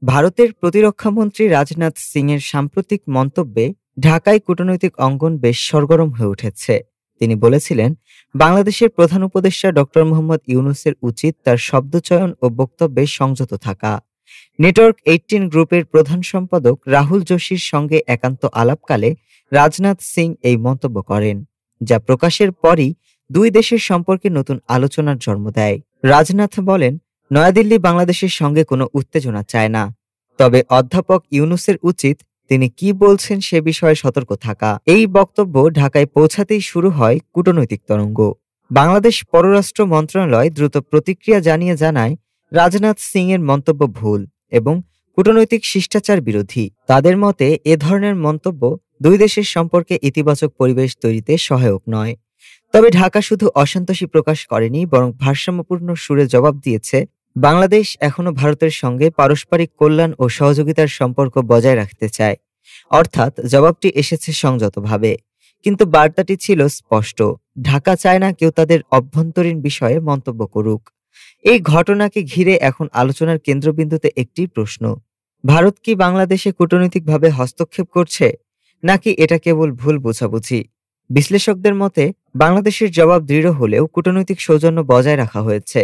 ভারতের প্রতিরক্ষামন্ত্রী রাজনাথ সিং এর সাম্প্রতিক মন্তব্যে ঢাকায় কূটনৈতিক অঙ্গন বেশ সরগরম হয়ে উঠেছে। তিনি বলেছিলেন, বাংলাদেশের প্রধান উপদেষ্টা ডক্টর মোহাম্মদ ইউনূসের উচিত তার শব্দচয়ন ও বক্তব্যে সংযত থাকা। নেটওয়ার্ক 18 গ্রুপের প্রধান সম্পাদক রাহুল যোশীর সঙ্গে একান্ত আলাপকালে রাজনাথ সিং এই মন্তব্য করেন, যা প্রকাশের পরই দুই দেশের সম্পর্কে নতুন আলোচনার জন্ম দেয়। রাজনাথ বলেন, নয়াদিল্লি বাংলাদেশের সঙ্গে কোনো উত্তেজনা চায় না, তবে অধ্যাপক ইউনূসের উচিত তিনি কি বলছেন সে বিষয়ে সতর্ক থাকা। এই বক্তব্য ঢাকায় পৌঁছাতেই শুরু হয় কূটনৈতিক তরঙ্গ। বাংলাদেশ পররাষ্ট্র মন্ত্রণালয় দ্রুত প্রতিক্রিয়া জানিয়ে জানায়, রাজনাথ সিং এর মন্তব্য ভুল এবং কূটনৈতিক শিষ্টাচার বিরোধী। তাদের মতে এ ধরনের মন্তব্য দুই দেশের সম্পর্কে ইতিবাচক পরিবেশ তৈরিতে সহায়ক নয়। তবে ঢাকা শুধু অসন্তোষী প্রকাশ করেনি, বরং ভারসাম্যপূর্ণ সুরে জবাব দিয়েছে, বাংলাদেশ এখনো ভারতের সঙ্গে পারস্পরিক কল্যাণ ও সহযোগিতার সম্পর্ক বজায় রাখতে চায়। অর্থাৎ জবাবটি এসেছে সংযতভাবে, কিন্তু বার্তাটি ছিল স্পষ্ট। ঢাকা চায় না কেউ তাদের অভ্যন্তরীণ বিষয়ে মন্তব্য করুক। এই ঘটনাকে ঘিরে এখন আলোচনার কেন্দ্রবিন্দুতে একটি প্রশ্ন: ভারত কি বাংলাদেশে কূটনৈতিকভাবে হস্তক্ষেপ করছে, নাকি এটা কেবল ভুল বোঝাবুঝি? বিশ্লেষকদের মতে বাংলাদেশের জবাব দৃঢ় হলেও কূটনৈতিক সৌজন্য বজায় রাখা হয়েছে।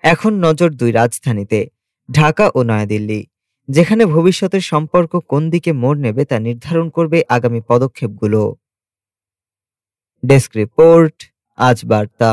এখন নজর দুই রাজধানীতে, ঢাকা ও নয়াদিল্লি, যেখানে ভবিষ্যতের সম্পর্ক কোন দিকে মোড় নেবে তা নির্ধারণ করবে আগামী পদক্ষেপগুলো। ডেস্ক রিপোর্ট, আজ বার্তা।